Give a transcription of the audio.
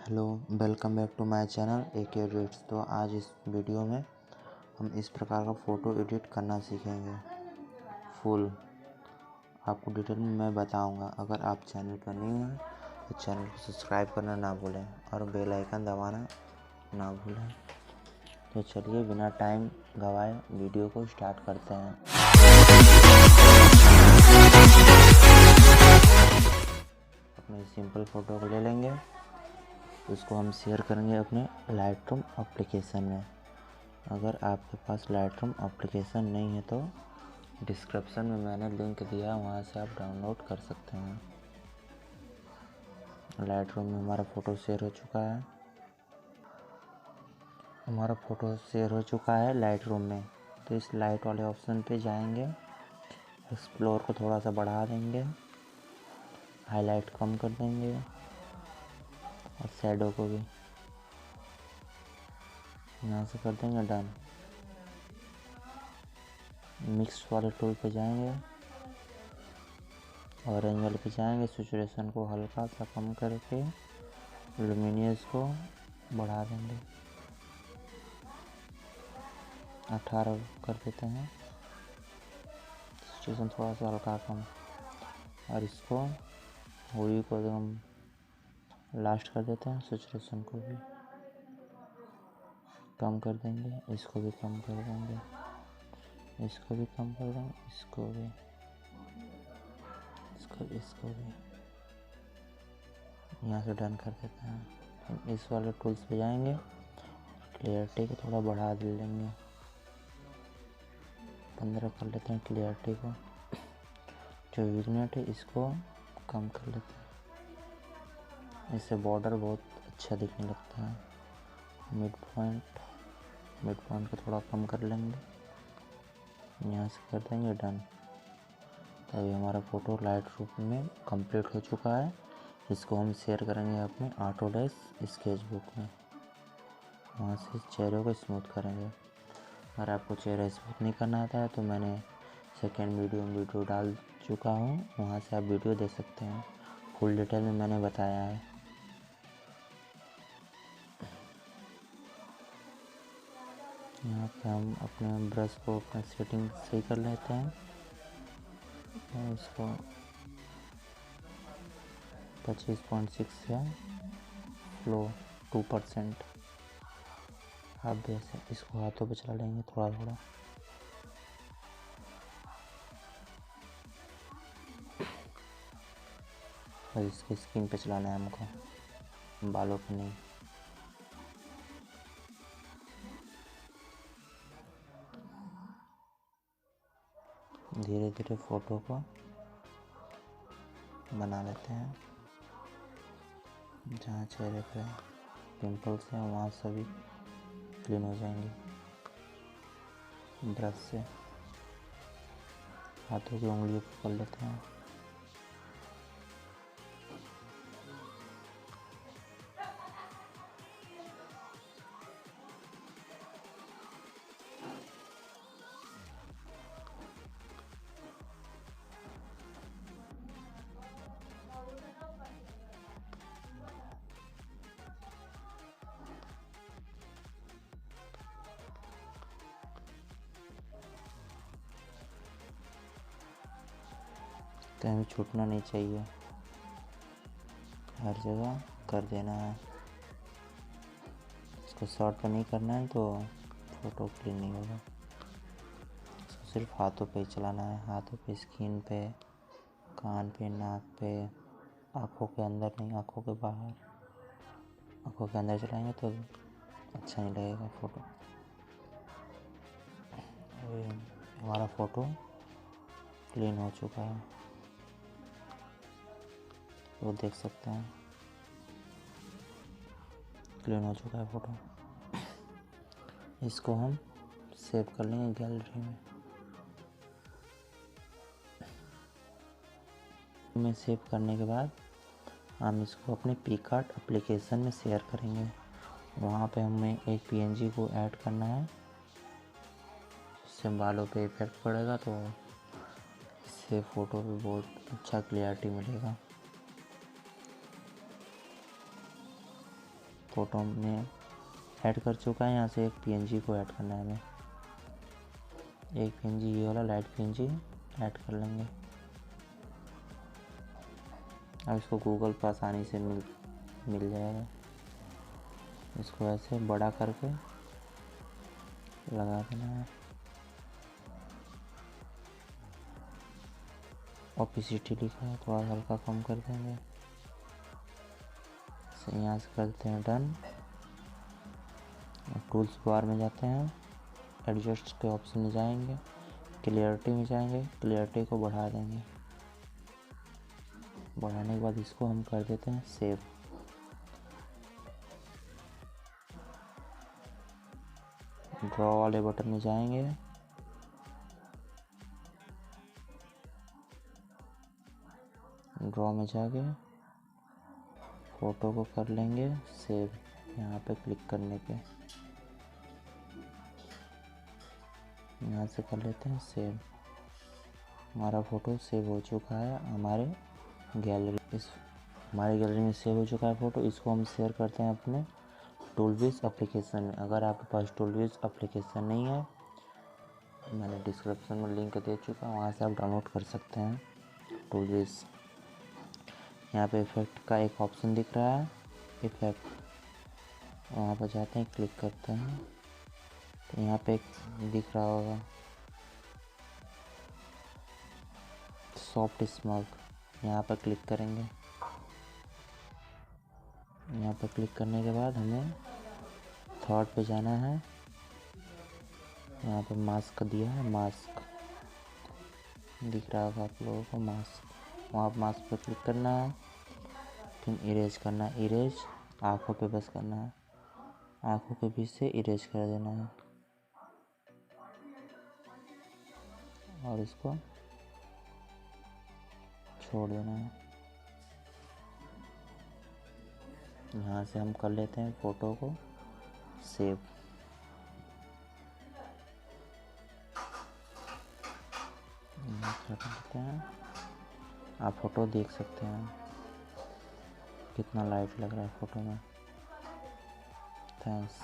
Hello, welcome back to my channel AKO edits. तो आज इस वीडियो में हम इस प्रकार का फ़ोटो एडिट करना सीखेंगे। फुल आपको डिटेल में मैं बताऊंगा। अगर आप चैनल पर न्यू हैं तो चैनल को सब्सक्राइब करना ना भूलें और बेल आइकन दबाना ना भूलें। तो चलिए बिना टाइम गवाए वीडियो को स्टार्ट करते हैं। अपने सिंपल फ़ोटो को ले लेंगे, उसको हम शेयर करेंगे अपने लाइटरूम एप्लीकेशन में। अगर आपके पास लाइटरूम एप्लीकेशन नहीं है तो डिस्क्रिप्शन में मैंने लिंक दिया, वहाँ से आप डाउनलोड कर सकते हैं। लाइटरूम में हमारा फ़ोटो शेयर हो चुका है लाइटरूम में। तो इस लाइट वाले ऑप्शन पे जाएंगे, एक्सप्लोर को थोड़ा सा बढ़ा देंगे, हाईलाइट कम कर देंगे और शैडो को भी यहाँ से कर देंगे डन। मिक्स वाले टूल पे जाएंगे, ऑरेंज वाले पे जाएंगे, सैचुरेशन को हल्का सा कम करके लुमिनियस को बढ़ा देंगे, 18 कर देते हैं। सैचुरेशन थोड़ा सा हल्का कम, और इसको हुई को एकदम लास्ट कर देते हैं। सैचुरेशन को भी कम कर देंगे, इसको भी कम कर देंगे, इसको भी कम कर देंगे, इसको भी यहाँ से डन कर देते हैं। हम इस वाले टूल्स पे जाएंगे, क्लियरिटी को थोड़ा बढ़ा देंगे, 15 कर लेते हैं क्लियरिटी को। जो विग्नेट है इसको कम कर लेते हैं, इससे बॉर्डर बहुत अच्छा दिखने लगता है। मिड पॉइंट को थोड़ा कम कर लेंगे, यहाँ से कर देंगे डन। तभी हमारा फ़ोटो लाइटरूम में कंप्लीट हो चुका है। इसको हम शेयर करेंगे अपने ऑटोडेस्क स्केचबुक में, वहाँ से चेहरे को स्मूथ करेंगे। अगर आपको चेहरा स्मूथ नहीं करना आता है तो मैंने सेकेंड वीडियो डाल चुका हूँ, वहाँ से आप वीडियो देख सकते हैं। फुल डिटेल में मैंने बताया है। यहाँ पे हम अपने ब्रश को अपना सेटिंग सही कर लेते हैं। इसको 25.6 है, फ्लो 2%। आप भी ऐसे इसको हाथों पे चला लेंगे थोड़ा थोड़ा। और इसके स्किन पे चलाना है हमको, बालों पे नहीं। धीरे धीरे फ़ोटो को बना लेते हैं। जहाँ चेहरे पे पिंपल्स हैं वहाँ सभी क्लीन हो जाएंगे। ब्रश से हाथों की उंगलियों को कर लेते हैं। कहीं छूटना नहीं चाहिए, हर जगह कर देना है। इसको शॉर्ट पर नहीं करना है तो फ़ोटो क्लीन नहीं होगा। इसको सिर्फ हाथों पे ही चलाना है, हाथों पे, स्किन पे, कान पे, नाक पे, आँखों के अंदर नहीं, आँखों के बाहर। आँखों के अंदर चलाएंगे तो अच्छा नहीं लगेगा फ़ोटो। हमारा फ़ोटो क्लीन हो चुका है, वो देख सकते हैं। क्लीन हो चुका है फ़ोटो। इसको हम सेव कर लेंगे गैलरी में। सेव करने के बाद हम इसको अपने पिकआर्ट एप्लीकेशन में शेयर करेंगे। वहाँ पे हमें एक PNG को ऐड करना है, इससे बालों पे इफेक्ट पड़ेगा तो इससे फ़ोटो पे बहुत अच्छा क्लियरिटी मिलेगा। फ़ोटो में ऐड कर चुका है। यहाँ से एक पीएनजी को ऐड करना है हमें, एक पीएनजी ये वाला लाइट पीएनजी ऐड कर लेंगे। अब इसको गूगल पर आसानी से मिल जाएगा। इसको ऐसे बड़ा करके लगा देना है। ओपेसिटी लिखा है, थोड़ा हल्का कम कर देंगे। यहाँ से करते हैं डन। टूल्स बार में जाते हैं, एडजस्ट के ऑप्शन में जाएंगे, क्लियरिटी में जाएंगे, क्लियरिटी को बढ़ा देंगे। बढ़ाने के बाद इसको हम कर देते हैं सेव। ड्रॉ वाले बटन में जाएंगे, ड्रॉ में जाके फ़ोटो को कर लेंगे सेव। यहाँ पे क्लिक करने पे यहाँ से कर लेते हैं सेव। हमारा फ़ोटो सेव हो चुका है हमारे गैलरी हमारी गैलरी में सेव हो चुका है फ़ोटो। इसको हम शेयर करते हैं अपने टूलविज़ एप्लीकेशन में। अगर आपके पास टूलविज़ एप्लीकेशन नहीं है, मैंने डिस्क्रिप्शन में लिंक दे चुका हूँ, वहाँ से आप डाउनलोड कर सकते हैं टूलविज़। यहाँ पे इफ़ेक्ट का एक ऑप्शन दिख रहा है, इफ़ेक्ट, वहाँ पर जाते हैं, क्लिक करते हैं तो यहाँ पे एक दिख रहा होगा सॉफ्ट स्मोक। यहाँ पर क्लिक करेंगे। यहाँ पर क्लिक करने के बाद हमें थर्ड पे जाना है। यहाँ पे मास्क दिया है, मास्क दिख रहा होगा आप लोगों को, मास्क। वहाँ मास्क पे क्लिक करना है, फिर इरेज करना है। इरेज आँखों पे बस करना है, आँखों के बीच से इरेज कर देना है और इसको छोड़ देना है। यहाँ से हम कर लेते हैं फ़ोटो को सेव। कर लेते हैं। आप फ़ोटो देख सकते हैं कितना लाइट लग रहा है फ़ोटो में। थैंक्स।